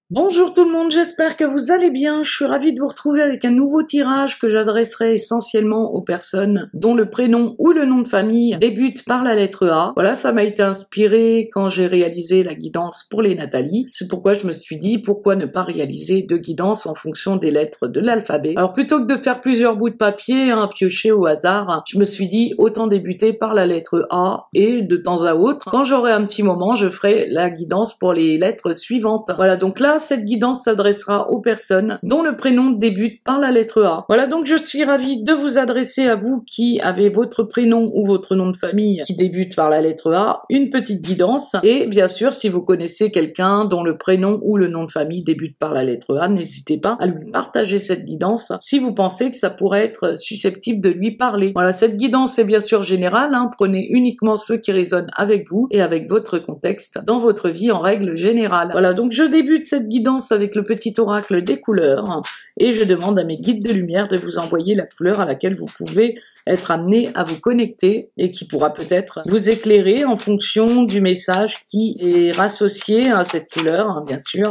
Bonjour tout le monde, j'espère que vous allez bien. Je suis ravie de vous retrouver avec un nouveau tirage que j'adresserai essentiellement aux personnes dont le prénom ou le nom de famille débute par la lettre A. Voilà, ça m'a été inspiré quand j'ai réalisé la guidance pour les Nathalie. C'est pourquoi je me suis dit, pourquoi ne pas réaliser deux guidances en fonction des lettres de l'alphabet. Alors plutôt que de faire plusieurs bouts de papier à piocher au hasard, je me suis dit, autant débuter par la lettre A et de temps à autre, quand j'aurai un petit moment, je ferai la guidance pour les lettres suivantes. Voilà, donc là, cette guidance s'adressera aux personnes dont le prénom débute par la lettre A. Voilà, donc je suis ravie de vous adresser à vous qui avez votre prénom ou votre nom de famille qui débute par la lettre A, une petite guidance. Et bien sûr, si vous connaissez quelqu'un dont le prénom ou le nom de famille débute par la lettre A, n'hésitez pas à lui partager cette guidance si vous pensez que ça pourrait être susceptible de lui parler. Voilà, cette guidance est bien sûr générale, prenez uniquement ceux qui résonnent avec vous et avec votre contexte dans votre vie en règle générale. Voilà, donc je débute cette guidance avec le petit oracle des couleurs et je demande à mes guides de lumière de vous envoyer la couleur à laquelle vous pouvez être amené à vous connecter et qui pourra peut-être vous éclairer en fonction du message qui est rassocié à cette couleur, bien sûr.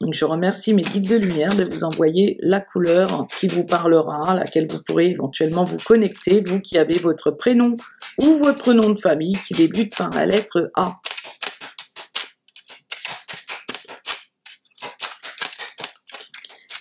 Donc je remercie mes guides de lumière de vous envoyer la couleur qui vous parlera, à laquelle vous pourrez éventuellement vous connecter, vous qui avez votre prénom ou votre nom de famille qui débute par la lettre A.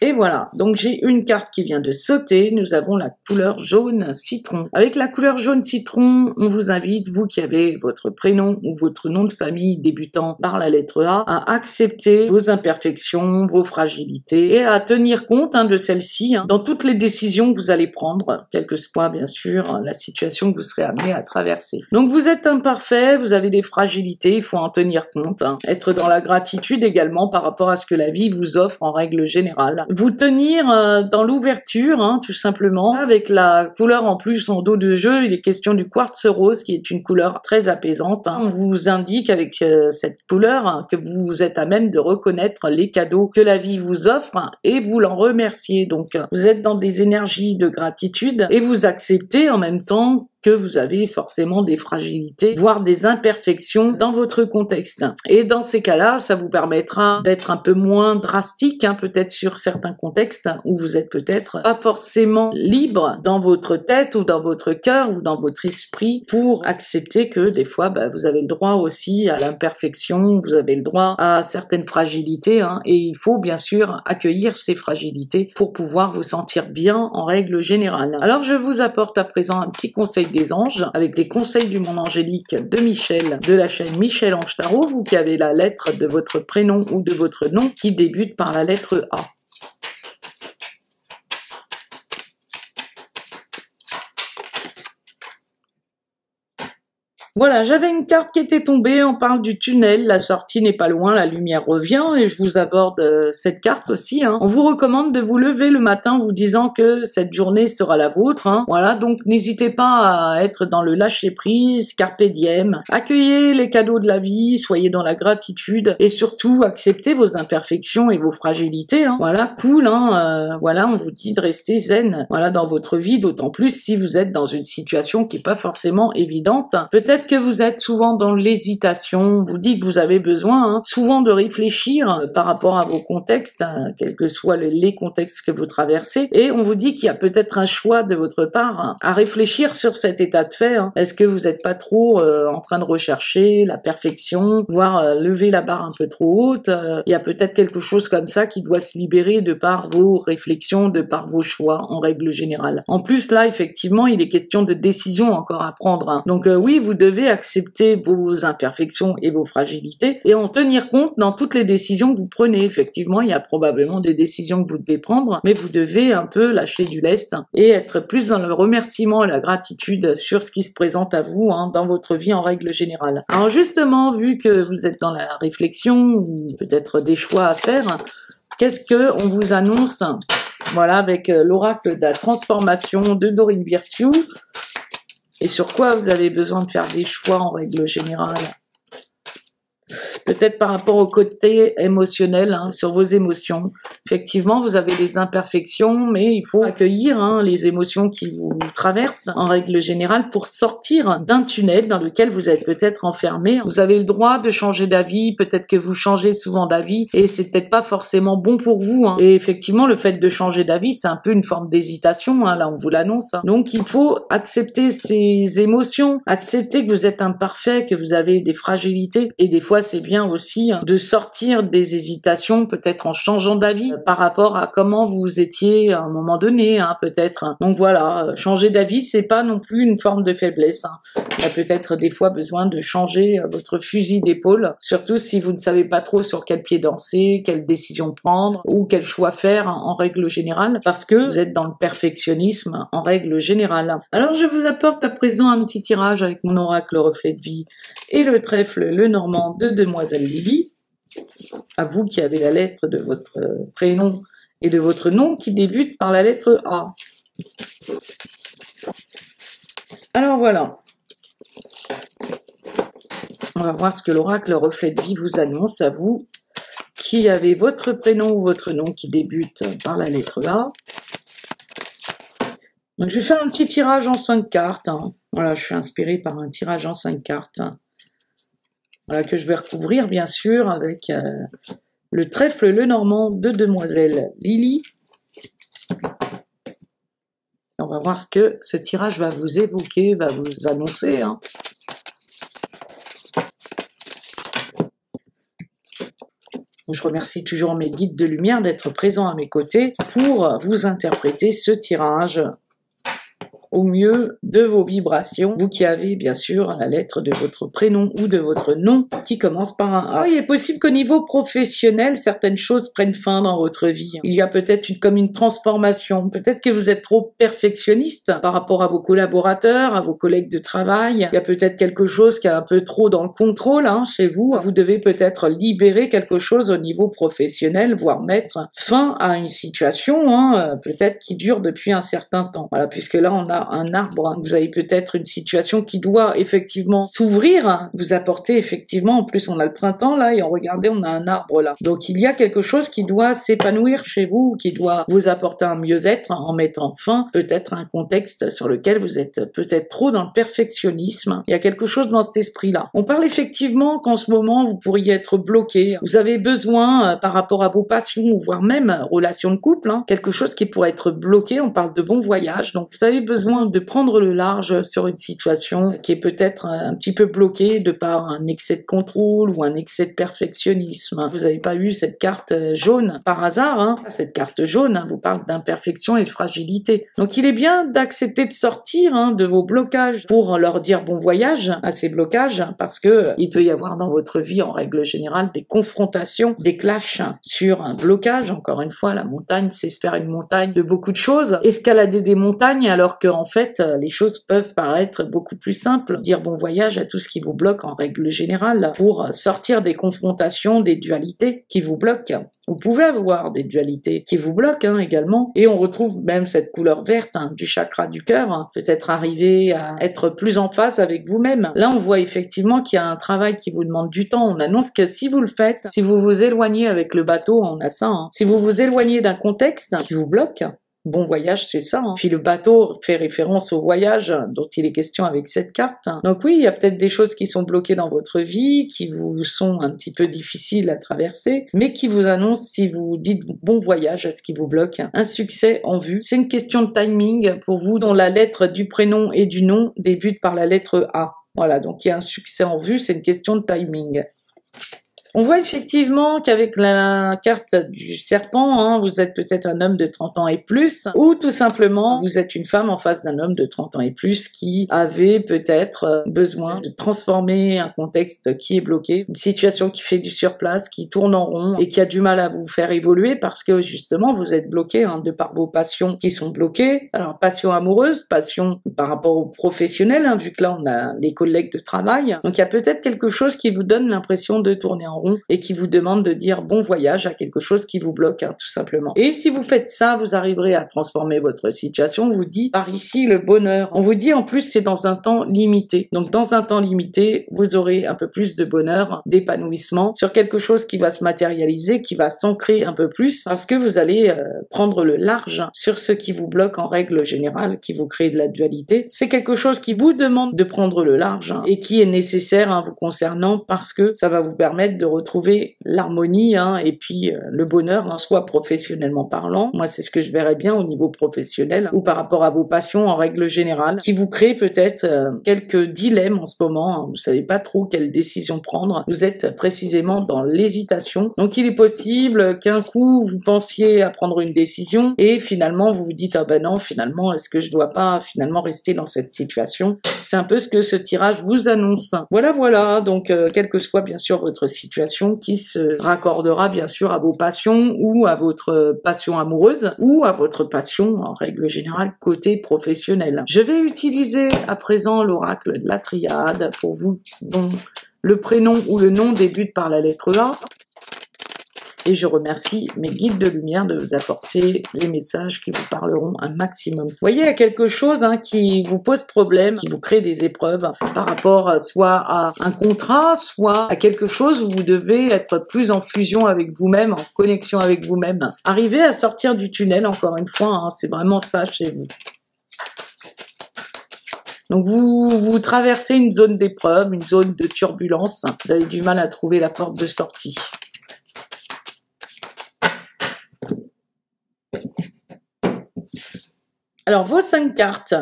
Et voilà, donc j'ai une carte qui vient de sauter, nous avons la couleur jaune citron. Avec la couleur jaune citron, on vous invite, vous qui avez votre prénom ou votre nom de famille débutant par la lettre A, à accepter vos imperfections, vos fragilités et à tenir compte de celles-ci dans toutes les décisions que vous allez prendre, quelle que soit bien sûr la situation que vous serez amené à traverser. Donc vous êtes imparfait, vous avez des fragilités, il faut en tenir compte. Être dans la gratitude également par rapport à ce que la vie vous offre en règle générale. Vous tenir dans l'ouverture, tout simplement. Avec la couleur en plus en dos de jeu, il est question du quartz rose, qui est une couleur très apaisante. On vous indique avec cette couleur que vous êtes à même de reconnaître les cadeaux que la vie vous offre et vous l'en remercier. Donc, vous êtes dans des énergies de gratitude et vous acceptez en même temps que vous avez forcément des fragilités, voire des imperfections dans votre contexte. Et dans ces cas-là, ça vous permettra d'être un peu moins drastique, peut-être sur certains contextes où vous êtes peut-être pas forcément libre dans votre tête ou dans votre cœur ou dans votre esprit pour accepter que des fois, vous avez le droit aussi à l'imperfection, vous avez le droit à certaines fragilités, et il faut bien sûr accueillir ces fragilités pour pouvoir vous sentir bien en règle générale. Alors je vous apporte à présent un petit conseil des anges, avec les conseils du monde angélique de Michel, de la chaîne Michel Ange Tarot, vous qui avez la lettre de votre prénom ou de votre nom qui débute par la lettre A. Voilà, j'avais une carte qui était tombée, on parle du tunnel, la sortie n'est pas loin, la lumière revient, et je vous aborde cette carte aussi. On vous recommande de vous lever le matin vous disant que cette journée sera la vôtre. Voilà, donc n'hésitez pas à être dans le lâcher-prise, carpe diem, accueillez les cadeaux de la vie, soyez dans la gratitude, et surtout acceptez vos imperfections et vos fragilités. Voilà, cool, voilà, on vous dit de rester zen, voilà, dans votre vie, d'autant plus si vous êtes dans une situation qui n'est pas forcément évidente. Peut-être que vous êtes souvent dans l'hésitation, vous dites que vous avez besoin souvent de réfléchir par rapport à vos contextes, quels que soient les contextes que vous traversez, et on vous dit qu'il y a peut-être un choix de votre part à réfléchir sur cet état de fait. Est-ce que vous n'êtes pas trop en train de rechercher la perfection, voire lever la barre un peu trop haute? Il y a peut-être quelque chose comme ça qui doit se libérer de par vos réflexions, de par vos choix en règle générale. En plus là, effectivement, il est question de décisions encore à prendre. Donc oui, vous devez accepter vos imperfections et vos fragilités et en tenir compte dans toutes les décisions que vous prenez. Effectivement, il y a probablement des décisions que vous devez prendre, mais vous devez un peu lâcher du lest et être plus dans le remerciement et la gratitude sur ce qui se présente à vous dans votre vie en règle générale. Alors justement, vu que vous êtes dans la réflexion ou peut-être des choix à faire, qu'est-ce que on vous annonce? Voilà, avec l'oracle de la transformation de Dorine Virtue. Et sur quoi vous avez besoin de faire des choix en règle générale? peut-être par rapport au côté émotionnel, hein, sur vos émotions. Effectivement, vous avez des imperfections, mais il faut accueillir hein, les émotions qui vous traversent en règle générale pour sortir d'un tunnel dans lequel vous êtes peut-être enfermé. Vous avez le droit de changer d'avis, peut-être que vous changez souvent d'avis et c'est peut-être pas forcément bon pour vous. Hein. Et effectivement, le fait de changer d'avis, c'est un peu une forme d'hésitation, hein, là on vous l'annonce. Hein. Donc il faut accepter ces émotions, accepter que vous êtes imparfait, que vous avez des fragilités et des fois c'est bien aussi hein, de sortir des hésitations, peut-être en changeant d'avis par rapport à comment vous étiez à un moment donné, hein, peut-être. Donc voilà, changer d'avis, c'est pas non plus une forme de faiblesse. Hein. Il y a peut-être des fois besoin de changer votre fusil d'épaule, surtout si vous ne savez pas trop sur quel pied danser, quelle décision prendre ou quel choix faire en règle générale, parce que vous êtes dans le perfectionnisme en règle générale. Alors je vous apporte à présent un petit tirage avec mon oracle reflet de vie et le trèfle Lenormand de Demoiselle Lily. À vous qui avez la lettre de votre prénom et de votre nom qui débute par la lettre A. Alors voilà. On va voir ce que l'oracle reflet de vie vous annonce à vous qui avez votre prénom ou votre nom qui débute par la lettre A. Donc je vais faire un petit tirage en 5 cartes. Hein. Voilà, je suis inspirée par un tirage en 5 cartes. Voilà, que je vais recouvrir bien sûr avec le trèfle Lenormand de Demoiselle Lily. On va voir ce que ce tirage va vous évoquer, va vous annoncer. Hein. Je remercie toujours mes guides de lumière d'être présents à mes côtés pour vous interpréter ce tirage au mieux de vos vibrations, vous qui avez bien sûr la lettre de votre prénom ou de votre nom qui commence par un A. Il est possible qu'au niveau professionnel, certaines choses prennent fin dans votre vie. Il y a peut-être comme une transformation, peut-être que vous êtes trop perfectionniste par rapport à vos collaborateurs, à vos collègues de travail. Il y a peut-être quelque chose qui est un peu trop dans le contrôle hein, chez vous. Vous devez peut-être libérer quelque chose au niveau professionnel, voire mettre fin à une situation, hein, peut-être qui dure depuis un certain temps. Voilà, puisque là on a un arbre, hein. Vous avez peut-être une situation qui doit effectivement s'ouvrir, vous apporter effectivement, en plus on a le printemps là, et regardez, on a un arbre là. Donc il y a quelque chose qui doit s'épanouir chez vous, qui doit vous apporter un mieux-être en mettant fin peut-être à un contexte sur lequel vous êtes peut-être trop dans le perfectionnisme. Il y a quelque chose dans cet esprit-là. On parle effectivement qu'en ce moment, vous pourriez être bloqué. Vous avez besoin, par rapport à vos passions, ou voire même relations de couple, hein, quelque chose qui pourrait être bloqué. On parle de bon voyage. Donc vous avez besoin de prendre le large sur une situation qui est peut-être un petit peu bloquée de par un excès de contrôle ou un excès de perfectionnisme. Vous n'avez pas eu cette carte jaune par hasard. Hein. Cette carte jaune hein, vous parle d'imperfection et de fragilité. Donc il est bien d'accepter de sortir hein, de vos blocages pour leur dire bon voyage à ces blocages parce que il peut y avoir dans votre vie en règle générale des confrontations, des clashs sur un blocage. Encore une fois, la montagne, c'est se faire une montagne de beaucoup de choses. Escalader des montagnes alors que en fait, les choses peuvent paraître beaucoup plus simples. Dire bon voyage à tout ce qui vous bloque en règle générale pour sortir des confrontations, des dualités qui vous bloquent. Vous pouvez avoir des dualités qui vous bloquent hein, également. Et on retrouve même cette couleur verte hein, du chakra du cœur. Hein. Peut-être arriver à être plus en phase avec vous-même. Là, on voit effectivement qu'il y a un travail qui vous demande du temps. On annonce que si vous le faites, si vous vous éloignez avec le bateau, on a ça. Hein. Si vous vous éloignez d'un contexte qui vous bloque, bon voyage, c'est ça. Hein. Puis le bateau fait référence au voyage dont il est question avec cette carte. Donc oui, il y a peut-être des choses qui sont bloquées dans votre vie, qui vous sont un petit peu difficiles à traverser, mais qui vous annoncent, si vous dites bon voyage à ce qui vous bloque, un succès en vue. C'est une question de timing pour vous dont la lettre du prénom et du nom débute par la lettre A. Voilà, donc il y a un succès en vue, c'est une question de timing. On voit effectivement qu'avec la carte du serpent, hein, vous êtes peut-être un homme de 30 ans et plus, ou tout simplement, vous êtes une femme en face d'un homme de 30 ans et plus qui avait peut-être besoin de transformer un contexte qui est bloqué, une situation qui fait du surplace, qui tourne en rond et qui a du mal à vous faire évoluer parce que justement, vous êtes bloqué hein, de par vos passions qui sont bloquées. Alors, passion amoureuse, passion par rapport aux professionnels, hein, vu que là, on a les collègues de travail. Donc, il y a peut-être quelque chose qui vous donne l'impression de tourner en rond et qui vous demande de dire bon voyage à quelque chose qui vous bloque, hein, tout simplement. Et si vous faites ça, vous arriverez à transformer votre situation. On vous dit par ici le bonheur. On vous dit en plus c'est dans un temps limité. Donc dans un temps limité, vous aurez un peu plus de bonheur, d'épanouissement sur quelque chose qui va se matérialiser, qui va s'ancrer un peu plus parce que vous allez prendre le large sur ce qui vous bloque en règle générale, qui vous crée de la dualité. C'est quelque chose qui vous demande de prendre le large et qui est nécessaire vous concernant parce que ça va vous permettre de retrouver l'harmonie et puis le bonheur, soit professionnellement parlant. Moi, c'est ce que je verrais bien au niveau professionnel ou par rapport à vos passions en règle générale, qui vous crée peut-être quelques dilemmes en ce moment. Vous savez pas trop quelle décision prendre. Vous êtes précisément dans l'hésitation. Donc, il est possible qu'un coup, vous pensiez à prendre une décision et finalement, vous vous dites « Ah ben non, finalement, est-ce que je dois pas finalement rester dans cette situation ?» C'est un peu ce que ce tirage vous annonce. Voilà. Donc, quelle que soit bien sûr votre situation qui se raccordera bien sûr à vos passions ou à votre passion amoureuse ou à votre passion en règle générale côté professionnel. Je vais utiliser à présent l'oracle de la triade pour vous dont le prénom ou le nom débute par la lettre A. Et je remercie mes guides de lumière de vous apporter les messages qui vous parleront un maximum. Vous voyez, il y a quelque chose qui vous pose problème, qui vous crée des épreuves par rapport soit à un contrat, soit à quelque chose où vous devez être plus en fusion avec vous-même, en connexion avec vous-même. Arriver à sortir du tunnel, encore une fois, c'est vraiment ça chez vous. Donc vous traversez une zone d'épreuve, une zone de turbulence. Vous avez du mal à trouver la porte de sortie. Alors, vos 5 cartes.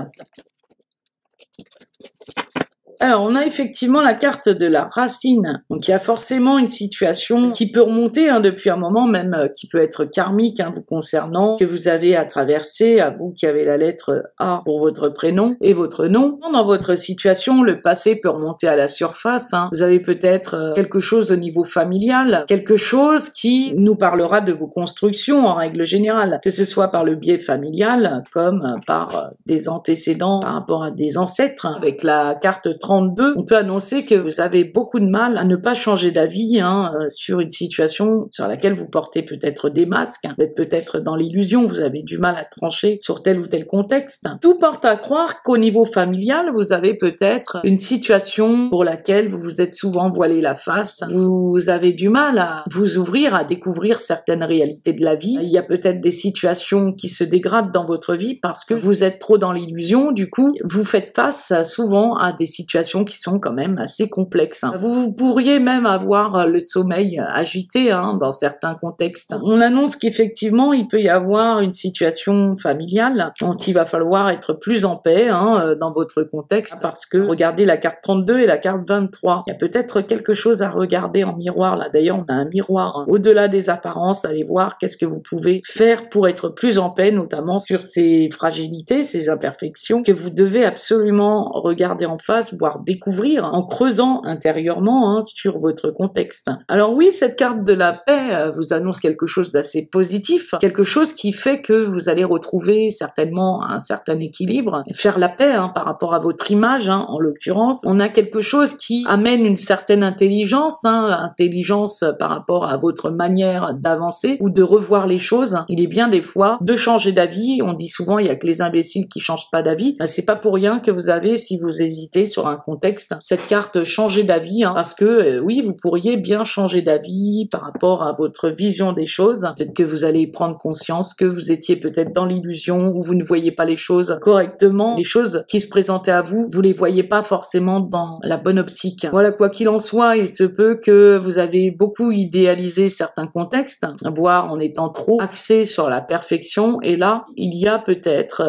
Alors, on a effectivement la carte de la racine. Donc, il y a forcément une situation qui peut remonter depuis un moment, même qui peut être karmique vous concernant, que vous avez à traverser, à vous qui avez la lettre A pour votre prénom et votre nom. Dans votre situation, le passé peut remonter à la surface. Vous avez peut-être quelque chose au niveau familial, quelque chose qui nous parlera de vos constructions en règle générale, que ce soit par le biais familial, comme par des antécédents par rapport à des ancêtres. Avec la carte 32, on peut annoncer que vous avez beaucoup de mal à ne pas changer d'avis sur une situation sur laquelle vous portez peut-être des masques. Vous êtes peut-être dans l'illusion, vous avez du mal à trancher sur tel ou tel contexte. Tout porte à croire qu'au niveau familial, vous avez peut-être une situation pour laquelle vous vous êtes souvent voilé la face. Vous avez du mal à vous ouvrir, à découvrir certaines réalités de la vie. Il y a peut-être des situations qui se dégradent dans votre vie parce que vous êtes trop dans l'illusion. Du coup, vous faites face souvent à des situations qui sont quand même assez complexes. Vous pourriez même avoir le sommeil agité dans certains contextes. On annonce qu'effectivement, il peut y avoir une situation familiale dont il va falloir être plus en paix dans votre contexte parce que regardez la carte 32 et la carte 23. Il y a peut-être quelque chose à regarder en miroir là. D'ailleurs, on a un miroir. Au-delà des apparences, allez voir qu'est-ce que vous pouvez faire pour être plus en paix, notamment sur ces fragilités, ces imperfections que vous devez absolument regarder en face, voire découvrir en creusant intérieurement sur votre contexte. Alors oui, cette carte de la paix vous annonce quelque chose d'assez positif, quelque chose qui fait que vous allez retrouver certainement un certain équilibre, faire la paix par rapport à votre image, en l'occurrence. On a quelque chose qui amène une certaine intelligence, intelligence par rapport à votre manière d'avancer ou de revoir les choses. Il est bien des fois de changer d'avis. On dit souvent il y a que les imbéciles qui changent pas d'avis. C'est pas pour rien que vous avez, si vous hésitez sur un contexte, cette carte changer d'avis, parce que oui, vous pourriez bien changer d'avis par rapport à votre vision des choses. Peut-être que vous allez prendre conscience que vous étiez peut-être dans l'illusion ou vous ne voyez pas les choses correctement. Les choses qui se présentaient à vous, vous les voyez pas forcément dans la bonne optique. Voilà, quoi qu'il en soit, il se peut que vous avez beaucoup idéalisé certains contextes, voire en étant trop axé sur la perfection, et là, il y a peut-être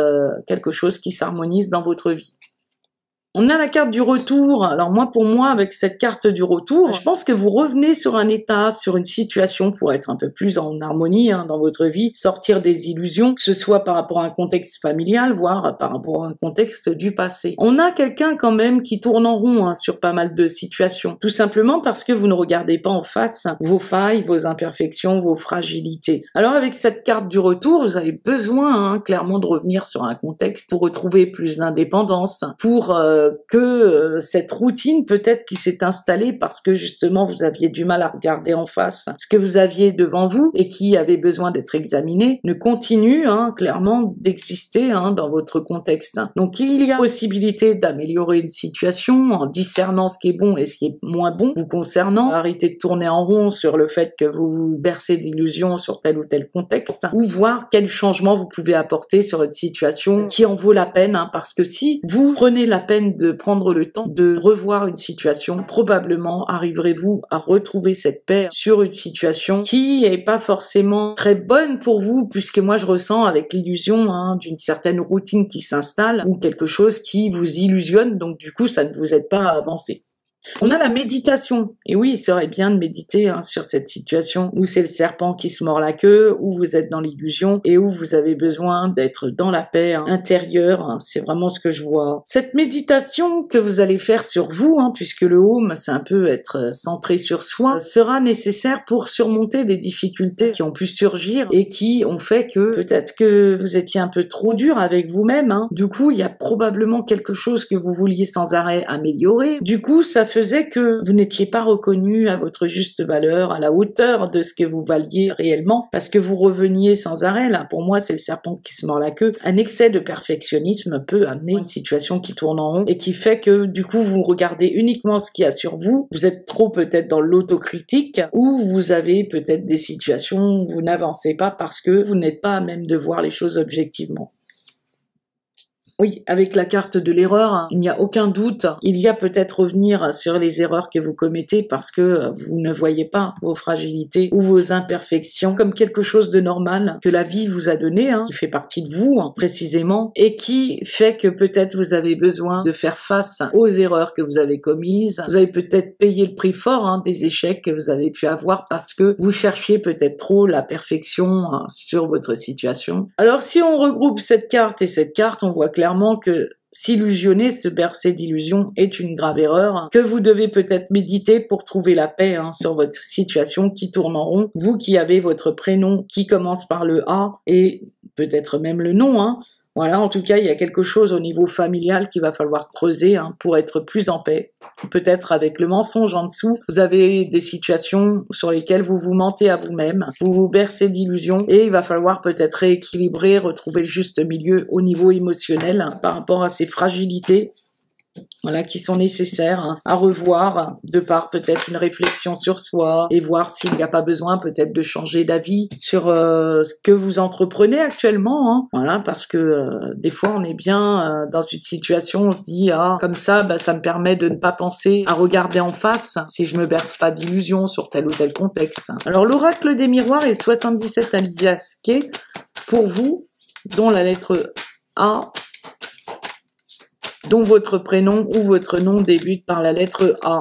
quelque chose qui s'harmonise dans votre vie. On a la carte du retour. Alors pour moi, avec cette carte du retour, je pense que vous revenez sur un état, sur une situation pour être un peu plus en harmonie dans votre vie, sortir des illusions, que ce soit par rapport à un contexte familial, voire par rapport à un contexte du passé. On a quelqu'un quand même qui tourne en rond sur pas mal de situations, tout simplement parce que vous ne regardez pas en face vos failles, vos imperfections, vos fragilités. Alors avec cette carte du retour, vous avez besoin clairement de revenir sur un contexte pour retrouver plus d'indépendance, pour que cette routine peut-être qui s'est installée parce que justement vous aviez du mal à regarder en face ce que vous aviez devant vous et qui avait besoin d'être examiné, ne continue clairement d'exister dans votre contexte. Donc il y a possibilité d'améliorer une situation en discernant ce qui est bon et ce qui est moins bon vous concernant. Arrêtez de tourner en rond sur le fait que vous bercez d'illusions sur tel ou tel contexte, ou voir quel changement vous pouvez apporter sur une situation qui en vaut la peine, parce que si vous prenez la peine de prendre le temps de revoir une situation, probablement arriverez-vous à retrouver cette paix sur une situation qui est pas forcément très bonne pour vous, puisque moi je ressens avec l'illusion d'une certaine routine qui s'installe, ou quelque chose qui vous illusionne, donc du coup ça ne vous aide pas à avancer. On a la méditation, et oui, il serait bien de méditer sur cette situation où c'est le serpent qui se mord la queue, où vous êtes dans l'illusion et où vous avez besoin d'être dans la paix intérieure, c'est vraiment ce que je vois. Cette méditation que vous allez faire sur vous, puisque le home c'est un peu être centré sur soi, sera nécessaire pour surmonter des difficultés qui ont pu surgir et qui ont fait que peut-être que vous étiez un peu trop dur avec vous-même, Du coup, il y a probablement quelque chose que vous vouliez sans arrêt améliorer. Du coup, ça faisait que vous n'étiez pas reconnu à votre juste valeur, à la hauteur de ce que vous valiez réellement, parce que vous reveniez sans arrêt. Là, pour moi, c'est le serpent qui se mord la queue. Un excès de perfectionnisme peut amener une situation qui tourne en rond et qui fait que, du coup, vous regardez uniquement ce qu'il y a sur vous. Vous êtes trop peut-être dans l'autocritique, ou vous avez peut-être des situations où vous n'avancez pas parce que vous n'êtes pas à même de voir les choses objectivement. Oui, avec la carte de l'erreur, il n'y a aucun doute. Il y a peut-être revenir sur les erreurs que vous commettez parce que vous ne voyez pas vos fragilités ou vos imperfections comme quelque chose de normal que la vie vous a donné, qui fait partie de vous précisément, et qui fait que peut-être vous avez besoin de faire face aux erreurs que vous avez commises. Vous avez peut-être payé le prix fort des échecs que vous avez pu avoir parce que vous cherchiez peut-être trop la perfection sur votre situation. Alors si on regroupe cette carte et cette carte, on voit clairement que s'illusionner, se bercer d'illusions est une grave erreur, que vous devez peut-être méditer pour trouver la paix sur votre situation qui tourne en rond. Vous qui avez votre prénom qui commence par le A et peut-être même le nom, Voilà, en tout cas, il y a quelque chose au niveau familial qu'il va falloir creuser pour être plus en paix. Peut-être avec le mensonge en dessous, vous avez des situations sur lesquelles vous vous mentez à vous-même, vous vous bercez d'illusions et il va falloir peut-être rééquilibrer, retrouver le juste milieu au niveau émotionnel par rapport à ces fragilités. Voilà, qui sont nécessaires à revoir de par peut-être une réflexion sur soi et voir s'il n'y a pas besoin peut-être de changer d'avis sur ce que vous entreprenez actuellement. Voilà, parce que des fois on est bien dans une situation, on se dit comme ça, ça me permet de ne pas penser à regarder en face si je me berce pas d'illusions sur tel ou tel contexte. Alors l'oracle des miroirs est 77 aliasqué pour vous, dont la lettre A, dont votre prénom ou votre nom débute par la lettre A.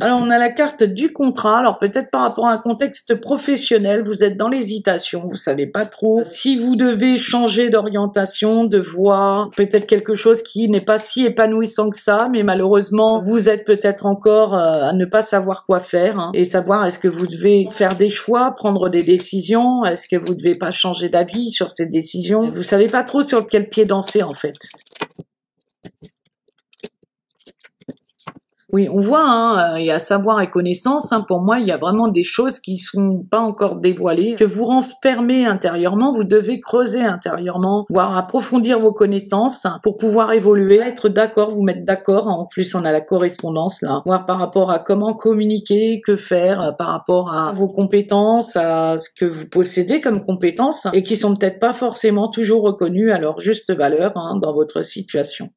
Alors, on a la carte du contrat. Alors, peut-être par rapport à un contexte professionnel, vous êtes dans l'hésitation, vous savez pas trop si vous devez changer d'orientation, de voie, peut-être quelque chose qui n'est pas si épanouissant que ça, mais malheureusement, vous êtes peut-être encore à ne pas savoir quoi faire, et savoir est-ce que vous devez faire des choix, prendre des décisions, est-ce que vous devez pas changer d'avis sur ces décisions. Vous savez pas trop sur quel pied danser, en fait. Oui, on voit, il y a savoir et connaissance. Pour moi, il y a vraiment des choses qui sont pas encore dévoilées, que vous renfermez intérieurement. Vous devez creuser intérieurement, voire approfondir vos connaissances pour pouvoir évoluer, être d'accord, vous mettre d'accord. En plus, on a la correspondance là, voir par rapport à comment communiquer, que faire par rapport à vos compétences, à ce que vous possédez comme compétences et qui sont peut-être pas forcément toujours reconnues à leur juste valeur dans votre situation.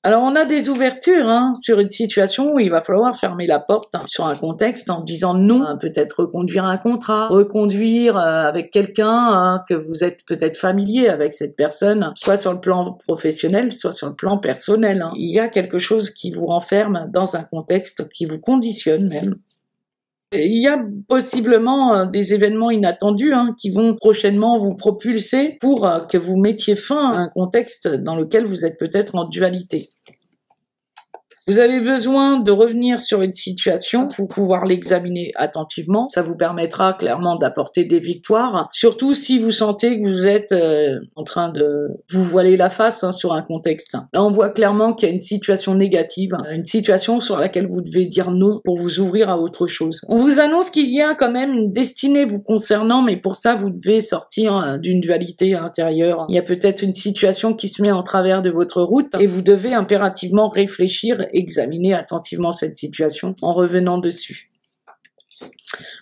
Alors on a des ouvertures sur une situation où il va falloir fermer la porte sur un contexte en disant non, peut-être reconduire un contrat, reconduire avec quelqu'un que vous êtes peut-être familier avec cette personne, soit sur le plan professionnel, soit sur le plan personnel. Il y a quelque chose qui vous renferme dans un contexte qui vous conditionne même. Il y a possiblement des événements inattendus qui vont prochainement vous propulser pour que vous mettiez fin à un contexte dans lequel vous êtes peut-être en dualité. Vous avez besoin de revenir sur une situation pour pouvoir l'examiner attentivement. Ça vous permettra clairement d'apporter des victoires, surtout si vous sentez que vous êtes en train de vous voiler la face sur un contexte. Là, on voit clairement qu'il y a une situation négative, une situation sur laquelle vous devez dire non pour vous ouvrir à autre chose. On vous annonce qu'il y a quand même une destinée vous concernant, mais pour ça, vous devez sortir d'une dualité intérieure. Il y a peut-être une situation qui se met en travers de votre route et vous devez impérativement réfléchir, examiner attentivement cette situation en revenant dessus.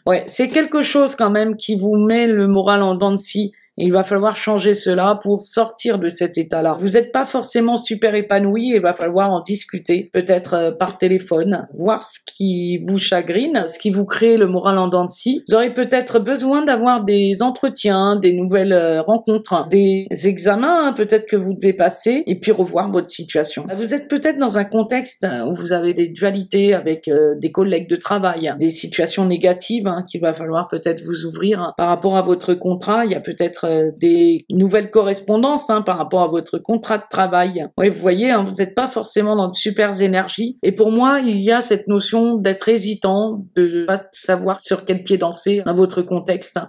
Ouais, c'est quelque chose quand même qui vous met le moral en dents de scie. Il va falloir changer cela pour sortir de cet état-là. Vous n'êtes pas forcément super épanoui, il va falloir en discuter, peut-être par téléphone, voir ce qui vous chagrine, ce qui vous crée le moral en dents de scie. Vous aurez peut-être besoin d'avoir des entretiens, des nouvelles rencontres, des examens peut-être que vous devez passer, et puis revoir votre situation. Vous êtes peut-être dans un contexte où vous avez des dualités avec des collègues de travail, des situations négatives qu'il va falloir peut-être vous ouvrir par rapport à votre contrat. Il y a peut-être des nouvelles correspondances par rapport à votre contrat de travail. Oui, vous voyez, vous n'êtes pas forcément dans de super énergies. Et pour moi, il y a cette notion d'être hésitant, de pas savoir sur quel pied danser dans votre contexte.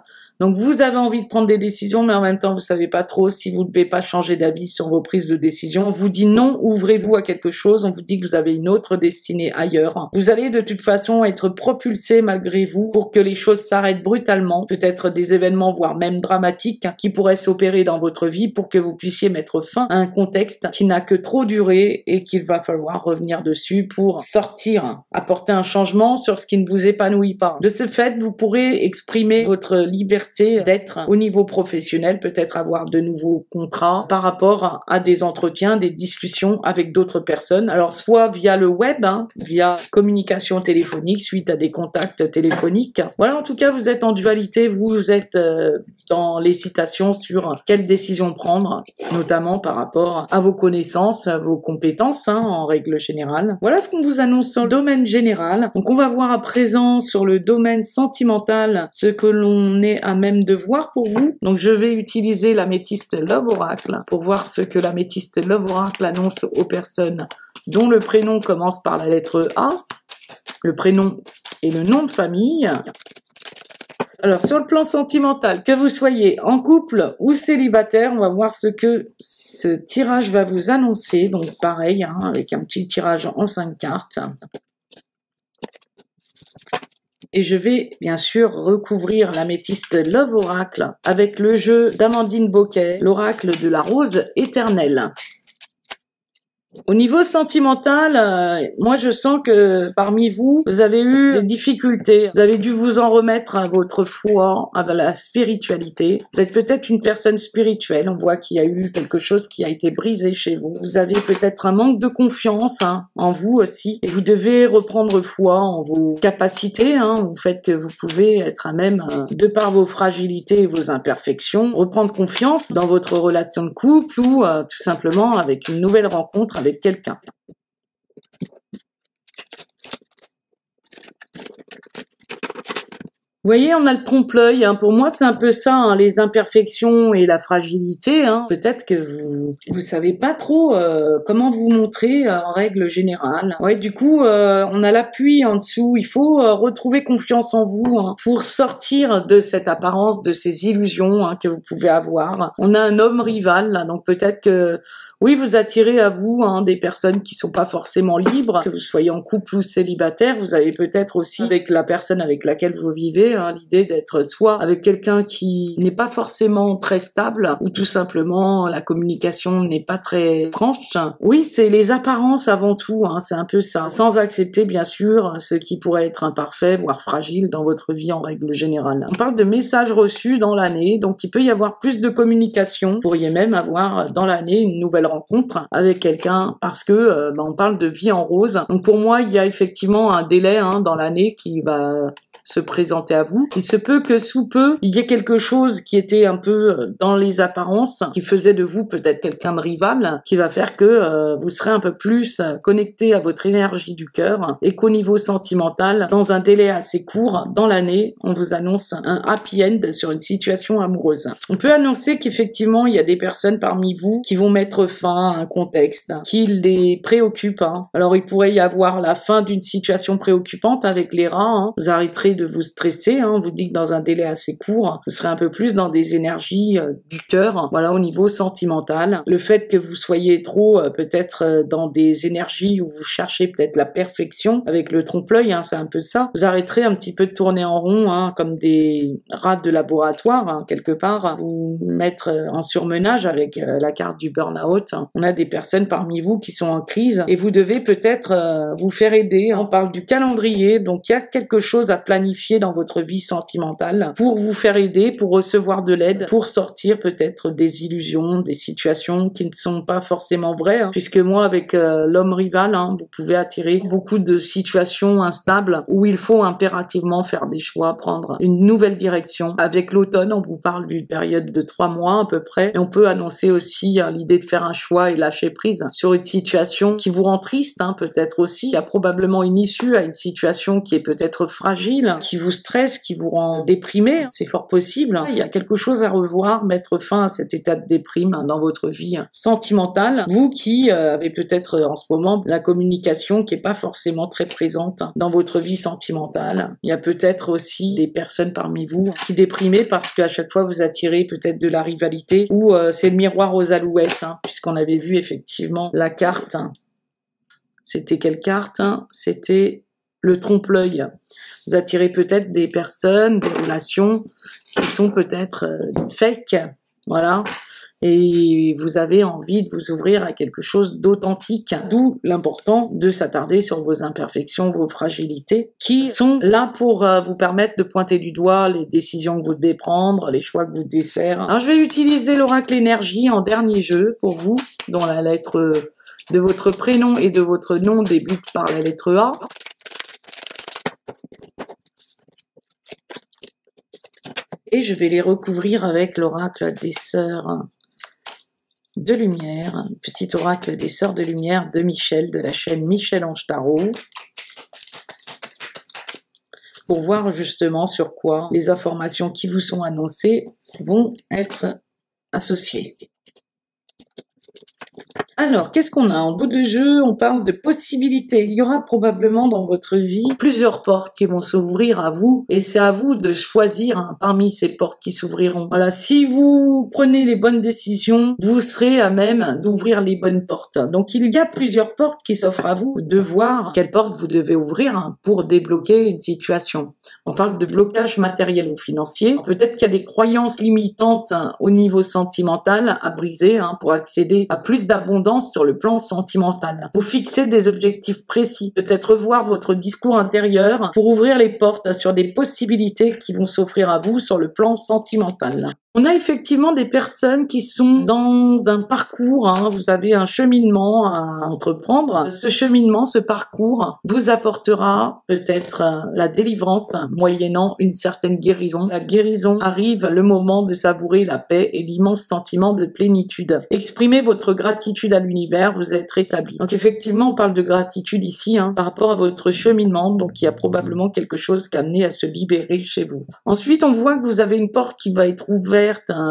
Donc vous avez envie de prendre des décisions, mais en même temps vous savez pas trop si vous ne devez pas changer d'avis sur vos prises de décision. On vous dit non, ouvrez-vous à quelque chose, on vous dit que vous avez une autre destinée ailleurs. Vous allez de toute façon être propulsé malgré vous pour que les choses s'arrêtent brutalement, peut-être des événements voire même dramatiques qui pourraient s'opérer dans votre vie pour que vous puissiez mettre fin à un contexte qui n'a que trop duré et qu'il va falloir revenir dessus pour sortir, apporter un changement sur ce qui ne vous épanouit pas. De ce fait, vous pourrez exprimer votre liberté d'être au niveau professionnel, peut-être avoir de nouveaux contrats par rapport à des entretiens, des discussions avec d'autres personnes. Alors soit via le web, via communication téléphonique suite à des contacts téléphoniques. Voilà, en tout cas, vous êtes en dualité, vous êtes dans l'hésitation sur quelle décision prendre, notamment par rapport à vos connaissances, à vos compétences en règle générale. Voilà ce qu'on vous annonce sur le domaine général. Donc on va voir à présent sur le domaine sentimental ce que l'on est à même de voir pour vous. Donc je vais utiliser l'améthyste Love Oracle pour voir ce que l'améthyste Love Oracle annonce aux personnes dont le prénom commence par la lettre A, le prénom et le nom de famille. Alors sur le plan sentimental, que vous soyez en couple ou célibataire, on va voir ce que ce tirage va vous annoncer. Donc pareil, avec un petit tirage en 5 cartes. Et je vais bien sûr recouvrir l'améthyste Love Oracle avec le jeu d'Amandine Boquet, l'oracle de la rose éternelle. Au niveau sentimental, moi je sens que parmi vous, vous avez eu des difficultés. Vous avez dû vous en remettre à votre foi, à la spiritualité. Vous êtes peut-être une personne spirituelle. On voit qu'il y a eu quelque chose qui a été brisé chez vous. Vous avez peut-être un manque de confiance en vous aussi. Et vous devez reprendre foi en vos capacités, au fait que vous pouvez être à même, de par vos fragilités et vos imperfections, reprendre confiance dans votre relation de couple ou tout simplement avec une nouvelle rencontre avec quelqu'un. Vous voyez, on a le trompe-l'œil. Pour moi, c'est un peu ça, les imperfections et la fragilité. Peut-être que vous savez pas trop comment vous montrer en règle générale. Ouais, du coup, on a l'appui en dessous. Il faut retrouver confiance en vous pour sortir de cette apparence, de ces illusions que vous pouvez avoir. On a un homme rival, là, donc peut-être que oui, vous attirez à vous des personnes qui sont pas forcément libres, que vous soyez en couple ou célibataire. Vous avez peut-être aussi avec la personne avec laquelle vous vivez l'idée d'être soit avec quelqu'un qui n'est pas forcément très stable ou tout simplement la communication n'est pas très franche. Oui, c'est les apparences avant tout, c'est un peu ça, sans accepter bien sûr ce qui pourrait être imparfait voire fragile dans votre vie en règle générale. On parle de messages reçus dans l'année, donc il peut y avoir plus de communication. Vous pourriez même avoir dans l'année une nouvelle rencontre avec quelqu'un parce que on parle de vie en rose. Donc pour moi, il y a effectivement un délai dans l'année qui va se présenter à vous. Il se peut que sous peu, il y ait quelque chose qui était un peu dans les apparences, qui faisait de vous peut-être quelqu'un de rival, qui va faire que vous serez un peu plus connecté à votre énergie du cœur et qu'au niveau sentimental, dans un délai assez court, dans l'année, on vous annonce un happy end sur une situation amoureuse. On peut annoncer qu'effectivement, il y a des personnes parmi vous qui vont mettre fin à un contexte qui les préoccupe. Alors, il pourrait y avoir la fin d'une situation préoccupante avec les rats. Vous arrêterez de vous stresser. On vous dit que dans un délai assez court, vous serez un peu plus dans des énergies du cœur, voilà, au niveau sentimental. Le fait que vous soyez trop peut-être dans des énergies où vous cherchez peut-être la perfection avec le trompe-l'œil, c'est un peu ça. Vous arrêterez un petit peu de tourner en rond, comme des rats de laboratoire, quelque part, vous mettre en surmenage avec la carte du burn-out. On a des personnes parmi vous qui sont en crise et vous devez peut-être vous faire aider. On parle du calendrier, donc il y a quelque chose à planifier dans votre vie sentimentale pour vous faire aider, pour recevoir de l'aide, pour sortir peut-être des illusions, des situations qui ne sont pas forcément vraies, puisque moi avec l'homme rival, vous pouvez attirer beaucoup de situations instables où il faut impérativement faire des choix, prendre une nouvelle direction. Avec l'automne, on vous parle d'une période de 3 mois à peu près, et on peut annoncer aussi l'idée de faire un choix et lâcher prise sur une situation qui vous rend triste, peut-être aussi. Il y a probablement une issue à une situation qui est peut-être fragile, qui vous stresse, qui vous rend déprimé, c'est fort possible. Il y a quelque chose à revoir, mettre fin à cet état de déprime dans votre vie sentimentale. Vous qui avez peut-être en ce moment la communication qui est pas forcément très présente dans votre vie sentimentale. Il y a peut-être aussi des personnes parmi vous qui déprimez parce qu'à chaque fois vous attirez peut-être de la rivalité ou c'est le miroir aux alouettes, puisqu'on avait vu effectivement la carte. C'était quelle carte? C'était le trompe-l'œil. Vous attirez peut-être des personnes, des relations qui sont peut-être fake, voilà. Et vous avez envie de vous ouvrir à quelque chose d'authentique. D'où l'important de s'attarder sur vos imperfections, vos fragilités, qui sont là pour vous permettre de pointer du doigt les décisions que vous devez prendre, les choix que vous devez faire. Alors je vais utiliser l'oracle énergie en dernier jeu pour vous, dont la lettre de votre prénom et de votre nom débute par la lettre A. Et je vais les recouvrir avec l'oracle des sœurs de lumière, petit oracle des sœurs de lumière de Michel, de la chaîne Michel-Ange Tarot, pour voir justement sur quoi les informations qui vous sont annoncées vont être associées. Alors, qu'est-ce qu'on a en bout de jeu? On parle de possibilités. Il y aura probablement dans votre vie plusieurs portes qui vont s'ouvrir à vous et c'est à vous de choisir parmi ces portes qui s'ouvriront. Voilà, si vous prenez les bonnes décisions, vous serez à même d'ouvrir les bonnes portes. Donc, il y a plusieurs portes qui s'offrent à vous de voir quelle porte vous devez ouvrir pour débloquer une situation. On parle de blocage matériel ou financier. Peut-être qu'il y a des croyances limitantes au niveau sentimental à briser pour accéder à plus d'abondance sur le plan sentimental. Vous fixez des objectifs précis, peut-être revoir votre discours intérieur pour ouvrir les portes sur des possibilités qui vont s'offrir à vous sur le plan sentimental. On a effectivement des personnes qui sont dans un parcours, vous avez un cheminement à entreprendre. Ce cheminement, ce parcours vous apportera peut-être la délivrance moyennant une certaine guérison. La guérison arrive le moment de savourer la paix et l'immense sentiment de plénitude. Exprimez votre gratitude à l'univers, vous êtes rétabli. Donc effectivement, on parle de gratitude ici par rapport à votre cheminement, donc il y a probablement quelque chose qui a amené à se libérer chez vous. Ensuite, on voit que vous avez une porte qui va être ouverte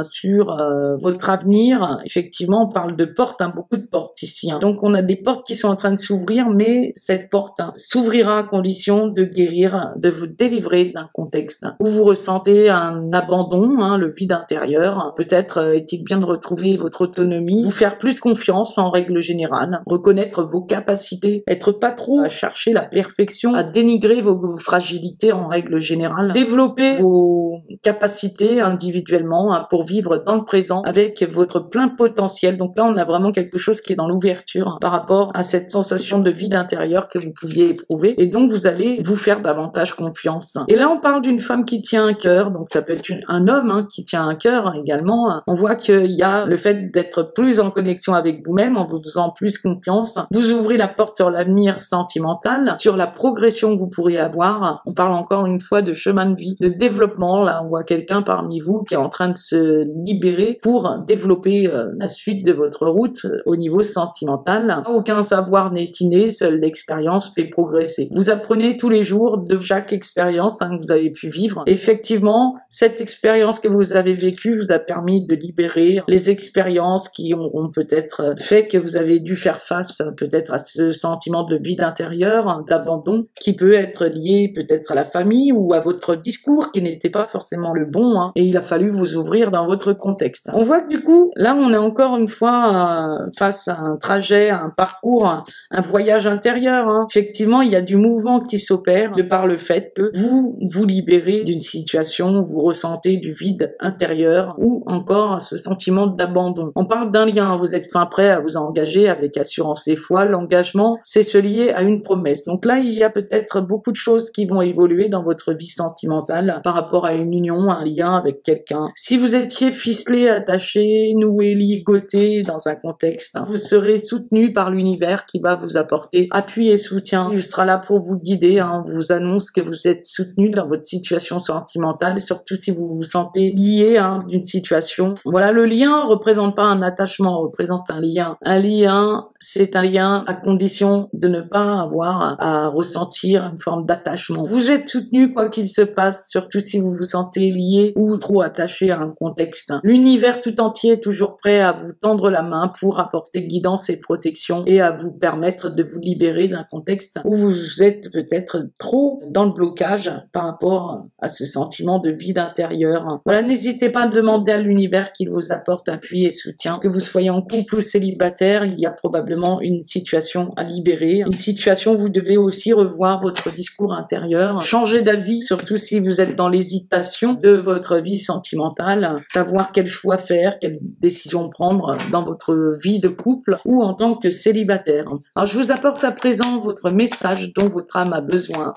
sur votre avenir. Effectivement, on parle de portes, beaucoup de portes ici. Donc, on a des portes qui sont en train de s'ouvrir, mais cette porte s'ouvrira à condition de guérir, de vous délivrer d'un contexte où vous ressentez un abandon, le vide intérieur. Peut-être est-il bien de retrouver votre autonomie, vous faire plus confiance en règle générale, reconnaître vos capacités, être pas trop à chercher la perfection, à dénigrer vos fragilités en règle générale, développer vos capacités individuellement, maintenant hein, pour vivre dans le présent avec votre plein potentiel. Donc là, on a vraiment quelque chose qui est dans l'ouverture hein, par rapport à cette sensation de vide intérieur que vous pouviez éprouver. Et donc, vous allez vous faire davantage confiance. Et là, on parle d'une femme qui tient un cœur. Donc, ça peut être un homme hein, qui tient un cœur hein, également. On voit qu'il y a le fait d'être plus en connexion avec vous-même, en vous faisant plus confiance. Vous ouvrez la porte sur l'avenir sentimental, sur la progression que vous pourriez avoir. On parle encore une fois de chemin de vie, de développement. Là, on voit quelqu'un parmi vous qui est en train de se libérer pour développer la suite de votre route au niveau sentimental. Aucun savoir n'est inné, seule l'expérience fait progresser. Vous apprenez tous les jours de chaque expérience hein, que vous avez pu vivre. Effectivement, cette expérience que vous avez vécue vous a permis de libérer les expériences qui ont peut-être fait que vous avez dû faire face peut-être à ce sentiment de vide intérieur, hein, d'abandon, qui peut être lié peut-être à la famille ou à votre discours qui n'était pas forcément le bon, hein, et il a fallu vous ouvrir dans votre contexte. On voit que du coup, là on est encore une fois face à un trajet, à un parcours, un voyage intérieur. Hein. Effectivement, il y a du mouvement qui s'opère de par le fait que vous vous libérez d'une situation où vous ressentez du vide intérieur ou encore ce sentiment d'abandon. On parle d'un lien, vous êtes fin prêt à vous engager avec assurance et foi. L'engagement, c'est se lier à une promesse. Donc là, il y a peut-être beaucoup de choses qui vont évoluer dans votre vie sentimentale par rapport à une union, un lien avec quelqu'un. Si vous étiez ficelé, attaché, noué, ligoté dans un contexte, hein, vous serez soutenu par l'univers qui va vous apporter appui et soutien. Il sera là pour vous guider, hein, vous annonce que vous êtes soutenu dans votre situation sentimentale, surtout si vous vous sentez lié hein, d'une situation. Voilà, le lien représente pas un attachement, représente un lien. Un lien, c'est un lien à condition de ne pas avoir à ressentir une forme d'attachement. Vous êtes soutenu quoi qu'il se passe, surtout si vous vous sentez lié ou trop attaché à un contexte. L'univers tout entier est toujours prêt à vous tendre la main pour apporter guidance et protection et à vous permettre de vous libérer d'un contexte où vous êtes peut-être trop dans le blocage par rapport à ce sentiment de vide intérieur. Voilà, n'hésitez pas à demander à l'univers qu'il vous apporte appui et soutien. Que vous soyez en couple ou célibataire, il y a probablement une situation à libérer. Une situation où vous devez aussi revoir votre discours intérieur, changer d'avis, surtout si vous êtes dans l'hésitation de votre vie sentimentale, savoir quel choix faire, quelle décision prendre dans votre vie de couple ou en tant que célibataire. Alors je vous apporte à présent votre message dont votre âme a besoin.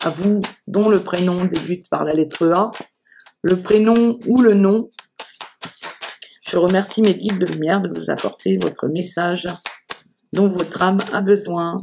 À vous, dont le prénom débute par la lettre A, le prénom ou le nom. Je remercie mes guides de lumière de vous apporter votre message dont votre âme a besoin.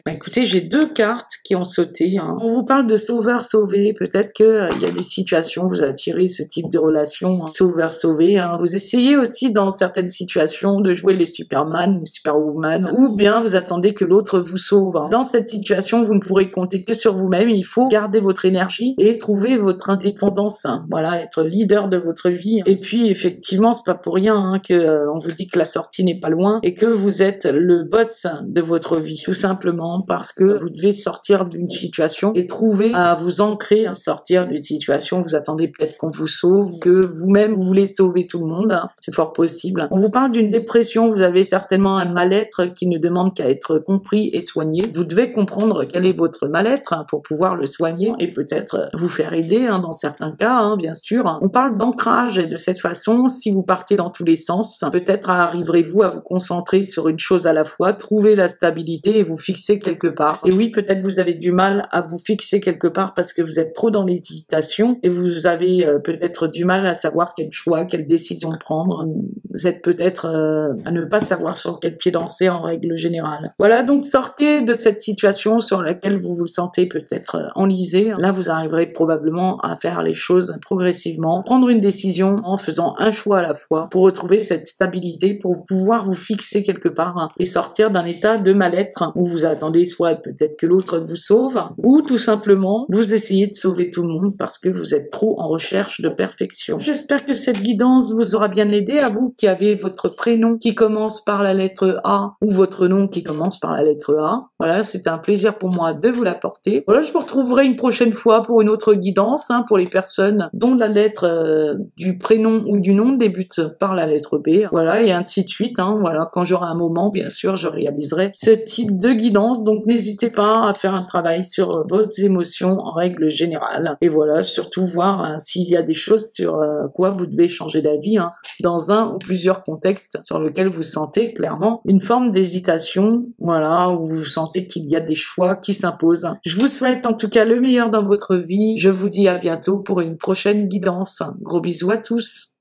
Bah écoutez, j'ai deux cartes qui ont sauté. Hein. On vous parle de sauveur-sauvé. Peut-être qu'il y a des situations où vous attirez ce type de relation, hein. Sauveur-sauvé. Hein. Vous essayez aussi dans certaines situations de jouer les Superman, les Superwoman, ou bien vous attendez que l'autre vous sauve. Hein. Dans cette situation, vous ne pourrez compter que sur vous-même. Il faut garder votre énergie et trouver votre indépendance. Hein. Voilà, être leader de votre vie. Et puis, effectivement, c'est pas pour rien hein, que on vous dit que la sortie n'est pas loin et que vous êtes le boss de votre vie. Tout simplement parce que vous devez sortir d'une situation et trouver à vous ancrer, sortir d'une situation, vous attendez peut-être qu'on vous sauve, que vous-même vous voulez sauver tout le monde, hein. C'est fort possible. On vous parle d'une dépression, vous avez certainement un mal-être qui ne demande qu'à être compris et soigné. Vous devez comprendre quel est votre mal-être hein, pour pouvoir le soigner et peut-être vous faire aider hein, dans certains cas, hein, bien sûr. On parle d'ancrage et de cette façon, si vous partez dans tous les sens, peut-être arriverez-vous à vous concentrer sur une chose à la fois, trouver la stabilité et vous fixer quelque part. Et oui, peut-être vous avez du mal à vous fixer quelque part parce que vous êtes trop dans l'hésitation et vous avez peut-être du mal à savoir quel choix, quelle décision prendre. Vous êtes peut-être à ne pas savoir sur quel pied danser en règle générale. Voilà, donc sortez de cette situation sur laquelle vous vous sentez peut-être enlisé. Là, vous arriverez probablement à faire les choses progressivement, prendre une décision en faisant un choix à la fois pour retrouver cette stabilité, pour pouvoir vous fixer quelque part et sortir d'un état de mal-être où vous attendez soit peut-être que l'autre vous sauve, ou tout simplement vous essayez de sauver tout le monde parce que vous êtes trop en recherche de perfection. J'espère que cette guidance vous aura bien aidé, à vous qui avez votre prénom qui commence par la lettre A ou votre nom qui commence par la lettre A. Voilà, c'était un plaisir pour moi de vous l'apporter. Voilà, je vous retrouverai une prochaine fois pour une autre guidance, hein, pour les personnes dont la lettre du prénom ou du nom débute par la lettre B. Voilà, et ainsi de suite. Hein, voilà, quand j'aurai un moment, bien sûr, je réaliserai ce type de guidance. Donc n'hésitez pas à faire un travail sur vos émotions en règle générale. Et voilà, surtout voir s'il y a des choses sur quoi vous devez changer d'avis dans un ou plusieurs contextes sur lesquels vous sentez clairement une forme d'hésitation, voilà, où vous sentez qu'il y a des choix qui s'imposent. Je vous souhaite en tout cas le meilleur dans votre vie. Je vous dis à bientôt pour une prochaine guidance. Gros bisous à tous.